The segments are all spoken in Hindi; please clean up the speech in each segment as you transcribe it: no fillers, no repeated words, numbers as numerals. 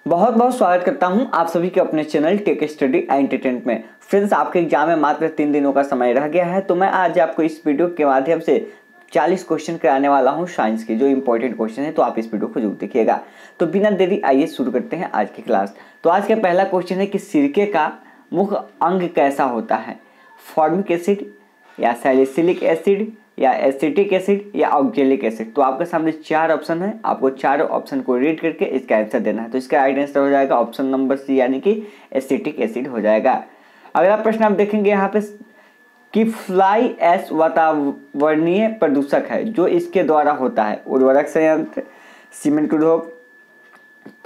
बहुत बहुत स्वागत करता हूं आप सभी के अपने चैनल टेक स्टडी एंटरटेनमेंट में। फ्रेंड्स, आपके एग्जाम में मात्र 3 दिनों का समय रह गया है, तो मैं आज आपको इस वीडियो के माध्यम से 40 क्वेश्चन कराने वाला हूं साइंस के, जो इंपॉर्टेंट क्वेश्चन है। तो आप इस वीडियो को जरूर देखिएगा। तो बिना देरी आइए शुरू करते हैं आज की क्लास। तो आज का पहला क्वेश्चन है कि सिरके का मुख्य अंग कैसा होता है? फॉर्मिक एसिड या सैलिसिलिक एसिड या एसिटिक एसिड या ऑक्जेलिक एसिड। तो आपके सामने 4 ऑप्शन है, आपको चारों ऑप्शन को रीड करके इसका आंसर देना है। तो इसका राइट आंसर हो जाएगा ऑप्शन नंबर सी, यानी कि एसिटिक एसिड हो जाएगा। अगला प्रश्न आप देखेंगे यहाँ पे कि फ्लाई ऐश वातावरणीय प्रदूषक है जो इसके द्वारा होता है। उर्वरक संयंत्र, सीमेंट उद्योग,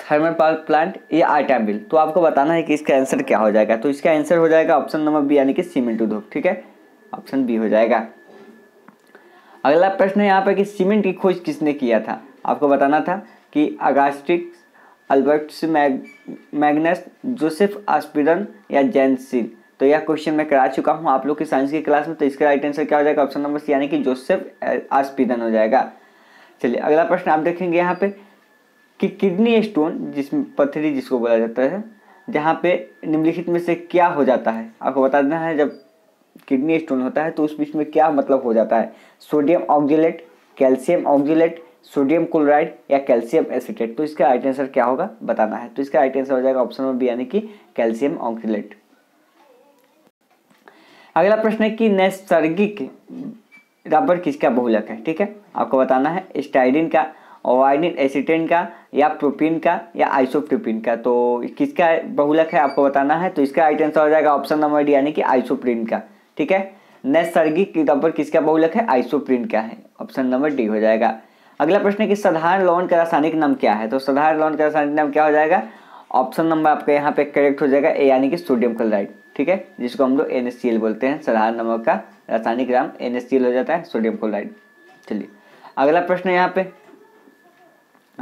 थर्मल पावर प्लांट या आटा मिल। तो आपको बताना है कि इसका आंसर क्या हो जाएगा। तो इसका आंसर हो जाएगा ऑप्शन नंबर बी, यानी कि सीमेंट उद्योग। ठीक है, ऑप्शन बी हो जाएगा। अगला प्रश्न है यहाँ पे कि सीमेंट की खोज किसने किया था? आपको बताना था कि अगास्टिक, अल्बर्टस मैग्नस, जोसेफ आस्पिरन या जेनसिल। तो यह क्वेश्चन मैं करा चुका हूँ आप लोग की साइंस की क्लास में। तो इसका राइट आंसर क्या हो जाएगा? ऑप्शन नंबर सी, यानी कि जोसेफ आस्पिरन हो जाएगा। चलिए अगला प्रश्न आप देखेंगे यहाँ पे कि किडनी स्टोन, जिसमें पथरी जिसको बोला जाता है, जहाँ पे निम्नलिखित में से क्या हो जाता है? आपको बताना है जब किडनी स्टोन होता है तो उस बीच में क्या मतलब हो जाता है? Sodium oxalate, calcium oxalate, sodium chloride या कैल्शियम एसिटेट। तो इसका राइट आंसर क्या होगा बताना है। तो इसका राइट आंसर हो जाएगा ऑप्शन नंबर बी, यानी कि कैल्शियम ऑक्जेलेट। अगला प्रश्न है कि नैसर्गिक रबर किसका बहुलक है? ठीक है, आपको बताना है स्टाइरिन का, वाइनिल एसिटेन का या प्रोपीन का या आइसोप्रोपीन का। तो किसका बहुलक है आपको बताना है। तो इसका राइट आंसर हो जाएगा ऑप्शन नंबर डी, यानी कि आइसोप्रीन का। ठीक है, नैसर्गिक रबर किसका बहुलक है? आइसोप्रीन का है। ऑप्शन नंबर डी हो जाएगा। अगला प्रश्न है कि साधारण लवण का रासायनिक नाम क्या है? तो साधारण लवण का रासायनिक नाम क्या हो जाएगा? ऑप्शन नंबर आपका यहाँ पे करेक्ट हो जाएगा ए, यानी कि सोडियम क्लोराइड। ठीक है, जिसको हम लोग NaCl बोलते हैं। साधारण नमक का रासायनिक नाम NaCl हो जाता है, सोडियम क्लोराइड। चलिए अगला प्रश्न है यहाँ पे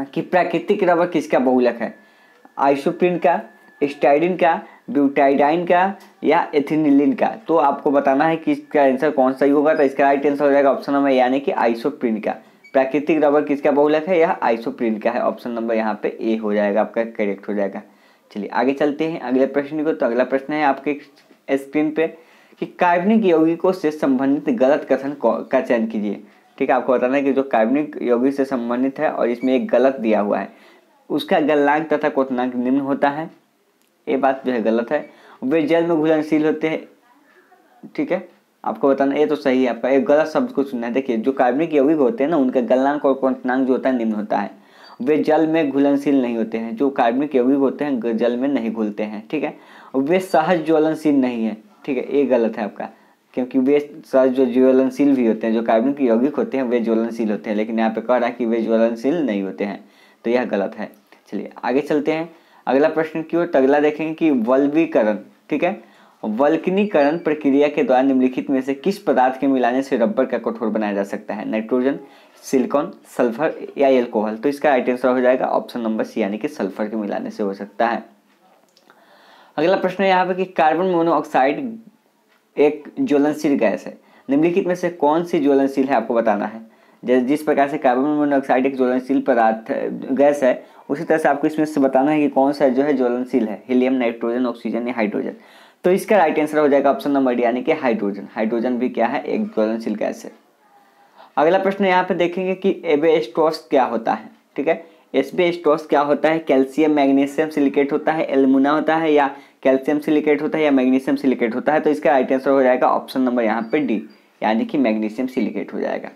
कि प्राकृतिक रबर किसका बहुलक है? आइसोप्रीन का, स्टाइरिन का, ब्यूटाइडाइन का या एथिनिलिन का। तो आपको बताना है कि इसका आंसर कौन सा ही होगा। तो इसका राइट आंसर हो जाएगा ऑप्शन नंबर, यानी कि आइसोप्रीन का। प्राकृतिक रबर किसका बहुलक है? यह आइसोप्रीन का है। ऑप्शन नंबर यहाँ पे ए हो जाएगा, आपका करेक्ट हो जाएगा। चलिए आगे चलते हैं अगले प्रश्न को। तो अगला प्रश्न है आपके स्क्रीन पे कि कार्बनिक यौगिकों से संबंधित गलत कथन का चयन कीजिए। ठीक है, आपको बताना है कि जो कार्बनिक यौगिक से संबंधित है और इसमें एक गलत दिया हुआ है, उसका गलनांक तथा क्वथनांक निम्न होता है। ये बात जो है गलत है। वे जल में घुलनशील होते हैं। ठीक है, आपको बताना ये तो सही है आपका। एक गलत शब्द को सुनना है। देखिए, जो कार्बनिक यौगिक होते हैं ना, उनका गलनांक और क्वथनांक जो होता है निम्न होता है। वे जल में घुलनशील नहीं होते हैं। जो कार्बनिक यौगिक होते हैं जल में नहीं घुलते हैं। ठीक है, वे सहज ज्वलनशील नहीं है। ठीक है, ये गलत है आपका, क्योंकि वे सहज जो ज्वलनशील भी होते हैं। जो कार्बनिक यौगिक होते हैं वे ज्वलनशील होते हैं, लेकिन यहाँ पे कह रहा है कि वे ज्वलनशील नहीं होते हैं। तो यह गलत है। चलिए आगे चलते हैं अगला प्रश्न की ओर। अगला देखेंगे कि वल्वीकरण, ठीक है, वल्कनीकरण प्रक्रिया के द्वारा निम्नलिखित में से किस पदार्थ के मिलाने से रबर का कठोर बनाया जा सकता है? नाइट्रोजन, सिलिकॉन, सल्फर या एल्कोहल। तो इसका राइट आंसर हो जाएगा ऑप्शन नंबर सी, यानी कि सल्फर के मिलाने से हो सकता है। अगला प्रश्न है यहाँ पे कि कार्बन मोनोऑक्साइड एक ज्वलनशील गैस है। निम्नलिखित में से कौन सी ज्वलनशील है आपको बताना है। जिस प्रकार से कार्बन मोनोऑक्साइड एक ज्वलनशील पदार्थ गैस है, उसी तरह से आपको इसमें से बताना है कि कौन सा जो है ज्वलनशील है, हीलियम, नाइट्रोजन, ऑक्सीजन या हाइड्रोजन। तो इसका राइट आंसर हो जाएगा ऑप्शन नंबर डी, यानी कि हाइड्रोजन। हाइड्रोजन भी क्या है? एक ज्वलनशील गैस है। अगला प्रश्न यहाँ पे देखेंगे कि एस्बेस्टोस क्या होता है। ठीक है, एस्बेस्टोस क्या होता है? कैल्शियम मैग्नीशियम सिलिकेट होता है, एल्युमिना होता है या कैल्शियम सिलिकेट होता है या मैग्नीशियम सिलिकेट होता है। तो इसका राइट आंसर हो जाएगा ऑप्शन नंबर यहाँ पे डी, यानी कि मैग्नीशियम सिलिकेट हो जाएगा।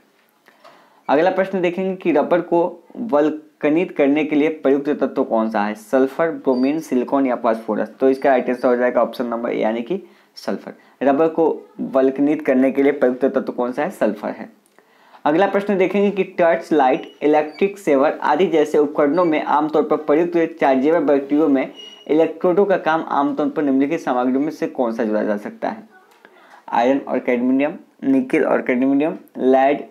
अगला प्रश्न देखेंगे कि रबर को वल्कनित करने के लिए प्रयुक्त तत्व कौन सा है? सल्फर, ब्रोमीन, सिलिकॉन या फास्फोरस। तो इसका राइट आंसर हो जाएगा ऑप्शन नंबर, यानी कि सल्फर। रबर को वल्कनित करने के लिए प्रयुक्त तत्व कौन सा है? सल्फर है। अगला प्रश्न देखेंगे कि टर्च लाइट, इलेक्ट्रिक सेवर आदि जैसे उपकरणों में आमतौर पर प्रयुक्त चार्जेबल बैटरियों में इलेक्ट्रोडों का काम आमतौर पर निम्नलिखित सामग्रियों में से कौन सा जोड़ा जा सकता है? आयरन और कैडमियम, निकेल और कैडमियम, लेड,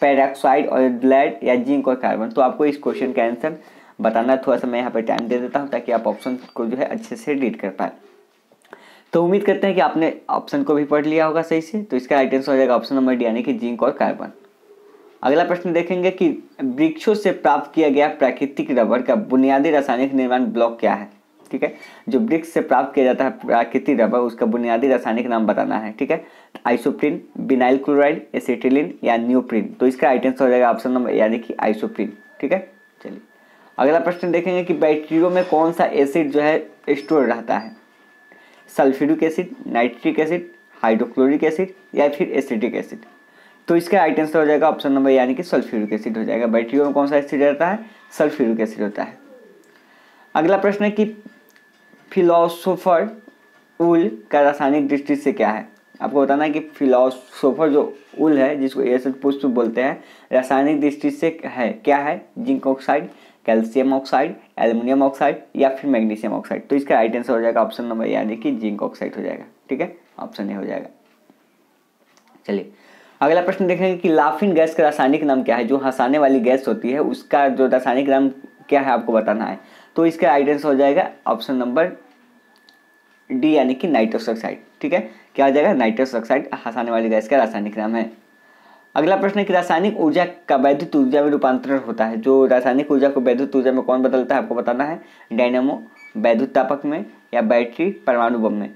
पेरोक्साइड और लेड या जिंक और कार्बन। तो आपको इस क्वेश्चन का आंसर बताना। थोड़ा सा मैं यहाँ पर टाइम दे देता हूँ ताकि आप ऑप्शन को जो है अच्छे से रीड कर पाए। तो उम्मीद करते हैं कि आपने ऑप्शन को भी पढ़ लिया होगा सही से। तो इसका राइट आंसर हो जाएगा ऑप्शन नंबर डी, यानी कि जिंक और कार्बन। अगला प्रश्न देखेंगे कि वृक्षों से प्राप्त किया गया प्राकृतिक रबर का बुनियादी रासायनिक निर्माण ब्लॉक क्या है। ठीक है, जो वृक्ष से प्राप्त किया जाता है प्राकृतिक रबर, उसका बुनियादी रासायनिक नाम बताना है। ठीक है, आइसोप्रीन, विनाइल क्लोराइड, एसिटिलीन या नियोप्रीन। तो इसका राइट आंसर हो जाएगा ऑप्शन नंबर यानी कि आइसोप्रीन। ठीक है, चलिए अगला प्रश्न देखेंगे कि बैटरियों में कौन सा एसिड जो है स्टोर रहता है। Sulphuric acid, nitric acid, hydrochloric acid या फिर एसिटिक एसिड। तो इसका राइट आंसर हो जाएगा ऑप्शन नंबर यानी कि सल्फ्यूरिक एसिड हो जाएगा। बैटरियों में कौन सा एसिड रहता है, सल्फ्यूरिक एसिड होता है। अगला प्रश्न है कि फिलोसोफर उल का रासायनिक दृष्टि से क्या है। आपको बताना है कि फिलोसोफर जो उल है, जिसको एसिड पुष्प बोलते हैं, रासायनिक दृष्टि से है क्या है। Zinc oxide, calcium oxide, aluminium oxide या फिर मैग्नीशियम ऑक्साइड। तो इसका राइट आंसर हो जाएगा ऑप्शन नंबर यानी कि जिंक ऑक्साइड हो जाएगा। ठीक है, ऑप्शन ए हो जाएगा। चलिए अगला प्रश्न देखेंगे कि लाफिंग गैस का रासायनिक नाम क्या है। जो हंसाने वाली गैस होती है उसका जो रासायनिक नाम क्या है आपको बताना है। तो इसका राइट आंसर हो जाएगा ऑप्शन नंबर डी यानी कि नाइट्रस ऑक्साइड। ठीक है, क्या हो जाएगा, नाइट्रस ऑक्साइड हंसाने वाली गैस का रासायनिक नाम है। अगला प्रश्न है कि रासायनिक ऊर्जा का वैद्युत ऊर्जा में रूपांतरण होता है। जो रासायनिक ऊर्जा को वैद्युत ऊर्जा में कौन बदलता है आपको बताना है। डायनामो, वैद्युत तापक में या बैटरी, परमाणु बम में।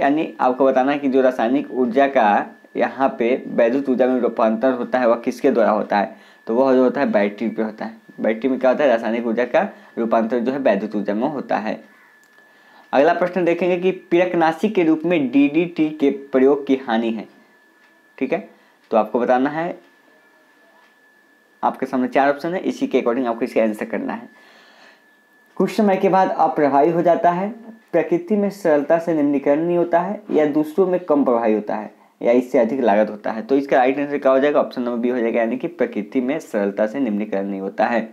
यानी आपको बताना है कि जो रासायनिक ऊर्जा का यहाँ पे वैद्युत ऊर्जा में रूपांतरण होता है वह किसके द्वारा होता है। तो वह जो होता है बैटरी पे होता है। बैटरी में क्या होता है, रासायनिक ऊर्जा का रूपांतरण जो है वैद्युत ऊर्जा में होता है। अगला प्रश्न देखेंगे कि पीड़कनाशी के रूप में डीडीटी के प्रयोग की हानि है। ठीक है, तो आपको बताना है, आपके सामने 4 ऑप्शन है, इसी के अकॉर्डिंग आपको इसका आंसर करना है। कुछ समय के बाद अप्रभावी हो जाता है, प्रकृति में सरलता से निम्नीकरण नहीं होता है, या दूसरों में कम प्रभावी होता है, या इससे अधिक लागत होता है। तो इसका राइट आंसर क्या हो जाएगा, ऑप्शन नंबर बी हो जाएगा यानी कि प्रकृति में सरलता से निम्नीकरण नहीं होता है।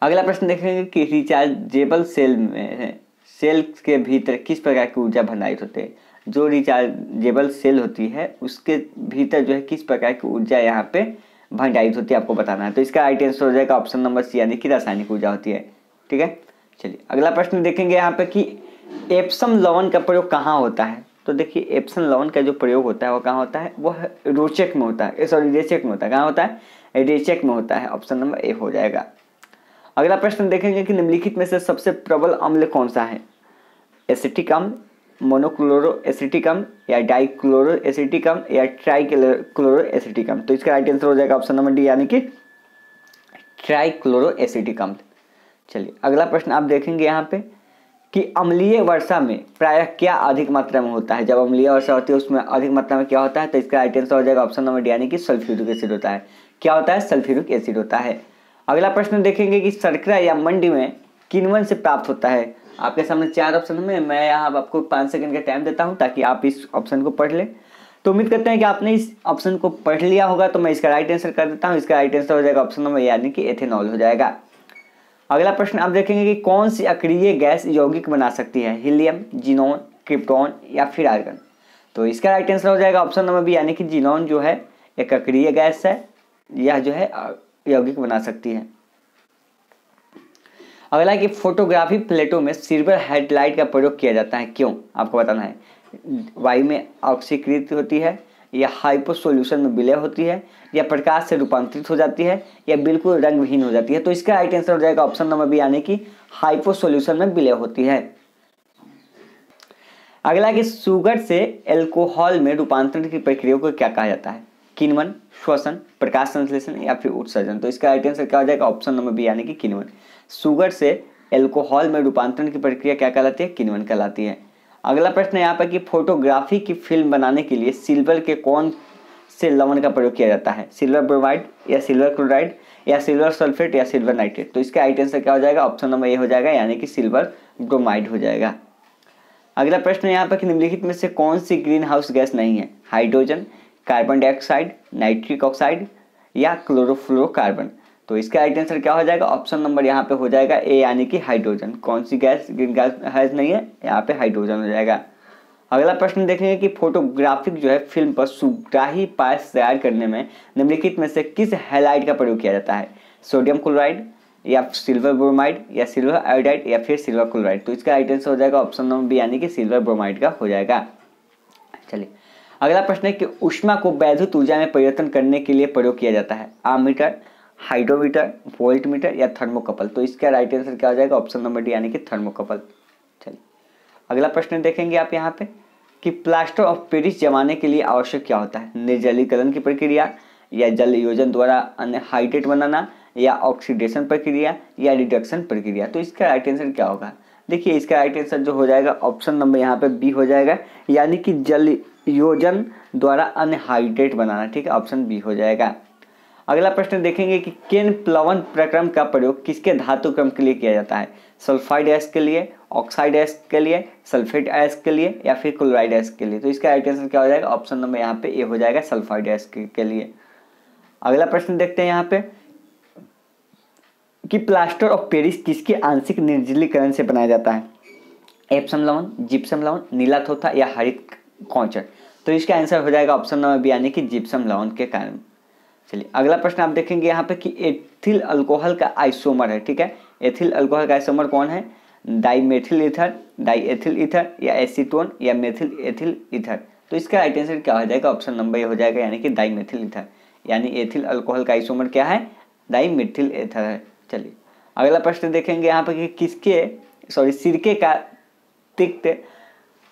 अगला प्रश्न देखेंगे कि रिचार्जेबल सेल में सेल के भीतर किस प्रकार की ऊर्जा भंडारित होते हैं। जो रिचार्जेबल सेल होती है उसके भीतर जो है किस प्रकार की ऊर्जा यहाँ पे भंडारित होती है आपको बताना है। तो इसका राइट आंसर हो जाएगा ऑप्शन नंबर सी यानी कि रासायनिक ऊर्जा होती है। ठीक है, चलिए अगला प्रश्न देखेंगे यहाँ पे कि एप्सम लवण का प्रयोग कहाँ होता है। तो देखिए एप्सम लवण का जो प्रयोग होता है वो कहाँ होता है, वह रोचक में होता है, सॉरी रेचक में होता है। कहाँ होता है, रेचक में होता है। ऑप्शन नंबर ए हो जाएगा। अगला प्रश्न देखेंगे कि निम्नलिखित में से सबसे प्रबल अम्ल कौन सा है। एसिटिक अम्ल, मोनोक्लोरो एसिटिक अम्ल या डाइक्लोरो एसिटिक अम्ल या ट्राइक्लोरो एसिटिक अम्ल। तो इसका राइट आंसर हो जाएगा ऑप्शन नंबर डी यानी कि ट्राइक्लोरो एसिटिक अम्ल। चलिए अगला प्रश्न आप देखेंगे यहाँ पे कि अम्लीय वर्षा में प्रायः क्या अधिक मात्रा में होता है। जब अम्लीय वर्षा होती है उसमें अधिक मात्रा में क्या होता है। तो इसका राइट आंसर हो जाएगा ऑप्शन नंबर डी यानी कि सल्फ्यूरिक एसिड होता है। क्या होता है, सल्फ्यूरिक एसिड होता है। अगला प्रश्न देखेंगे कि शर्करा या मंडी में किण्वन से प्राप्त होता है। आपके सामने 4 ऑप्शन में मैं यहाँ आपको 5 सेकंड का टाइम देता हूँ ताकि आप इस ऑप्शन को पढ़ लें। तो उम्मीद करते हैं कि आपने इस ऑप्शन को पढ़ लिया होगा। तो मैं इसका राइट आंसर कर देता हूँ। इसका राइट आंसर हो जाएगा ऑप्शन नंबर यानी कि एथेनॉल हो जाएगा। अगला प्रश्न आप देखेंगे कि कौन सी अक्रिय गैस यौगिक बना सकती है। हीलियम, जीनोन, क्रिप्टॉन या फिर आर्गन। तो इसका राइट आंसर हो जाएगा ऑप्शन नंबर बी यानी कि जीनोन जो है एक अक्रिय गैस है, यह जो है यौगिक बना सकती है। अगला कि फोटोग्राफी प्लेटों में सिल्वर हेडलाइट का प्रयोग किया जाता है, क्यों आपको बताना है। वायु में ऑक्सीकृत होती है, या हाइपो सॉल्यूशन में विलय होती है, या प्रकाश से रूपांतरित हो जाती है, या बिल्कुल रंग विहीन हो जाती है। तो इसका राइट आंसर हो जाएगा ऑप्शन नंबर बी यानी कि हाइपो सॉल्यूशन में विलय होती है। अगला कि शुगर से एल्कोहल में रूपांतरण की प्रक्रिया को क्या कहा जाता है। किण्वन, श्वसन, प्रकाश संश्लेषण या फिर उत्सर्जन। तो इसका राइट आंसर क्या हो जाएगा ऑप्शन नंबर बी यानी कि किण्वन। शुगर से एल्कोहल में रूपांतरण की प्रक्रिया क्या कहलाती है, किण्वन कहलाती है। अगला प्रश्न यहाँ पर कि फोटोग्राफी की फिल्म बनाने के लिए सिल्वर के कौन से लवण का प्रयोग किया जाता है। सिल्वर ब्रोमाइड या सिल्वर क्लोराइड या सिल्वर सल्फेट या सिल्वर नाइट्रेट। तो इसका राइट आंसर क्या हो जाएगा, ऑप्शन नंबर ए हो जाएगा यानी कि सिल्वर ब्रोमाइड हो जाएगा। अगला प्रश्न यहाँ पर कि निम्नलिखित में से कौन सी ग्रीन हाउस गैस नहीं है। Hydrogen, carbon dioxide, nitric oxide या क्लोरोफ्लोरोकार्बन। तो इसका राइट आंसर क्या हो जाएगा, ऑप्शन नंबर यहाँ पे हो जाएगा ए यानी कि हाइड्रोजन। कौन सी गैस ग्रीन गैस नहीं है, यहाँ पे हाइड्रोजन हो जाएगा। अगला प्रश्न देखेंगे कि फोटोग्राफिक जो है फिल्म पर सुग्राही पायस तैयार करने में निम्नलिखित में से किस हैलाइड का प्रयोग किया जाता है। सोडियम क्लोराइड या सिल्वर ब्रोमाइड या सिल्वर आयोडाइड या फिर सिल्वर क्लोराइड। तो इसका राइट आंसर हो जाएगा ऑप्शन नंबर बी यानी कि सिल्वर ब्रोमाइड का हो जाएगा। चलिए अगला प्रश्न है कि ऊष्मा को वैद्युत ऊर्जा में परिवर्तन करने के लिए प्रयोग किया जाता है, आममीटर, हाइड्रोमीटर, वोल्टमीटर या थर्मोकपल। तो इसका राइट आंसर क्या हो जाएगा, ऑप्शन नंबर डी यानी कि थर्मोकपल। चलिए अगला प्रश्न देखेंगे आप यहाँ पे कि प्लास्टर ऑफ पेरिस जमाने के लिए आवश्यक क्या होता है, निर्जलीकरण की प्रक्रिया या जल योजन द्वारा अनहाइड्रेट बनाना या ऑक्सीडेशन प्रक्रिया या रिडक्शन प्रक्रिया। तो इसका राइट आंसर क्या होगा, देखिए इसका राइट आंसर जो हो जाएगा ऑप्शन नंबर यहाँ पे बी हो जाएगा, यानी कि जल योजन द्वारा अनहाइड्रेट बनाना। ठीक है, ऑप्शन बी हो जाएगा। अगला प्रश्न देखेंगे कि केन प्लवन प्रक्रम का प्रयोग किसके धातु क्रम के लिए किया जाता है, सल्फाइड एस के लिए, ऑक्साइड एस के लिए, सल्फेट एस के लिए या फिर क्लोराइड एस के लिए। तो इसका राइट आंसर क्या हो जाएगा, ऑप्शन नंबर यहाँ पे ए हो जाएगा, सल्फाइड एस के लिए। अगला प्रश्न देखते हैं यहाँ पे कि प्लास्टर ऑफ पेरिस किसके आंशिक निर्जलीकरण से बनाया जाता है, एप्सम लवण, जिप्सम लवण, नीला थोथा या हरित कौचर। तो इसका आंसर हो जाएगा ऑप्शन नंबर बी यानी कि जिप्सम लवण के कारण। चलिए अगला प्रश्न आप देखेंगे यहाँ पे कि एथिल अल्कोहल का आइसोमर है। ठीक है, एथिल अल्कोहल का आइसोमर कौन है, डाइमेथिल ईथर, डाइएथिल ईथर या एसीटोन या मेथिल एथिल ईथर। तो इसका राइट आंसर क्या हो जाएगा, ऑप्शन नंबर ए हो जाएगा यानी कि डाइमेथिल ईथर, यानी एथिल अल्कोहल का आइसोमर क्या है, डाइमेथिल ईथर है। चलिए अगला प्रश्न देखेंगे यहाँ पे कि सिरके का तिक्त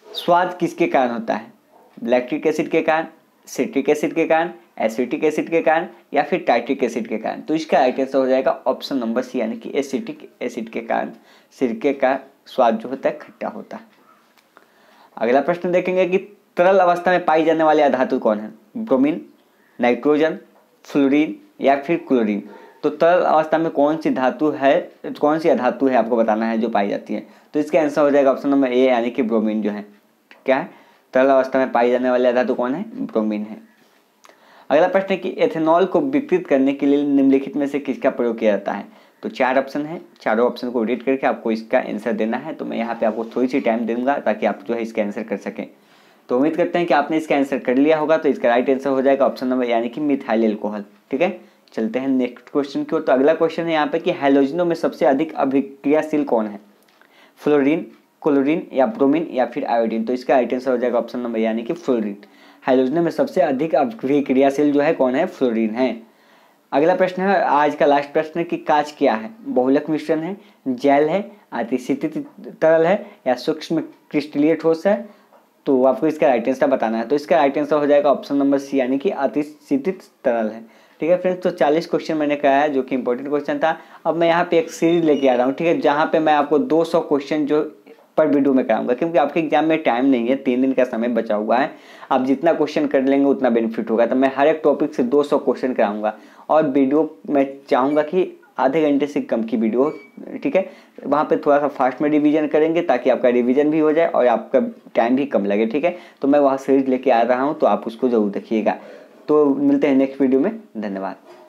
स्वाद किसके कारण होता है, लैक्टिक एसिड के कारण, सिट्रिक एसिड के कारण, एसिटिक एसिड के कारण या फिर टाइट्रिक एसिड के कारण। तो इसका राइट आंसर हो जाएगा ऑप्शन नंबर सी यानी कि एसिटिक एसिड के कारण सिरके का स्वाद जो होता है खट्टा होता है। अगला प्रश्न देखेंगे कि तरल अवस्था में पाई जाने वाले धातु कौन है, ब्रोमीन, नाइट्रोजन, फ्लोरीन या फिर क्लोरीन। तो तरल अवस्था में कौन सी धातु है, कौन सी अधातु है आपको बताना है जो पाई जाती है। तो इसका आंसर हो जाएगा ऑप्शन नंबर ए यानी कि ब्रोमीन जो है, क्या है, तरल अवस्था में पाई जाने वाले धातु कौन है, ब्रोमीन है। अगला प्रश्न है कि एथेनॉल को विकृत करने के लिए निम्नलिखित में से किसका प्रयोग किया जाता है। तो 4 ऑप्शन है, चारों ऑप्शन को रीड करके आपको इसका आंसर देना है। तो मैं यहाँ पे आपको थोड़ी सी टाइम दूंगा ताकि आप जो है इसका आंसर कर सकें। तो उम्मीद करते हैं कि आपने इसका आंसर कर लिया होगा। तो इसका राइट आंसर हो जाएगा ऑप्शन नंबर यानी कि मिथाइल एल्कोहल। ठीक है, चलते हैं नेक्स्ट क्वेश्चन की ओर। तो अगला क्वेश्चन है यहाँ पे कि हैलोजनों में सबसे अधिक अभिक्रियाशील कौन है, फ्लोरीन, क्लोरीन या ब्रोमीन या फिर आयोडीन। तो इसका राइट आंसर हो जाएगा ऑप्शन नंबर यानी कि फ्लोरीन। हाइड्रोजन में सबसे अधिक अभिक्रियाशील जो है कौन है, फ्लोरीन है। अगला प्रश्न है आज का लास्ट प्रश्न है कि कांच क्या है, बहुलक मिश्रण है, जेल है, अतिशीतित तरल है या सूक्ष्म क्रिस्टलीय ठोस है। तो आपको इसका राइट आंसर बताना है। तो इसका राइट आंसर हो जाएगा ऑप्शन नंबर सी यानी कि अतिशीतित तरल है। ठीक है फ्रेंड्स, तो 40 क्वेश्चन मैंने कराया जो कि इंपॉर्टेंट क्वेश्चन था। अब मैं यहाँ पे एक सीरीज लेके आ रहा हूँ, ठीक है, जहाँ पे मैं आपको 200 क्वेश्चन जो पर वीडियो में कराऊंगा, क्योंकि आपके एग्जाम में टाइम नहीं है, 3 दिन का समय बचा हुआ है। आप जितना क्वेश्चन कर लेंगे उतना बेनिफिट होगा। तो मैं हर एक टॉपिक से 200 क्वेश्चन कराऊंगा और वीडियो मैं चाहूँगा कि आधे घंटे से कम की वीडियो हो। ठीक है, वहाँ पे थोड़ा सा फास्ट में रिवीजन करेंगे ताकि आपका रिवीजन भी हो जाए और आपका टाइम भी कम लगे। ठीक है, तो मैं वहाँ सीरीज लेके आ रहा हूँ, तो आप उसको जरूर देखिएगा। तो मिलते हैं नेक्स्ट वीडियो में, धन्यवाद।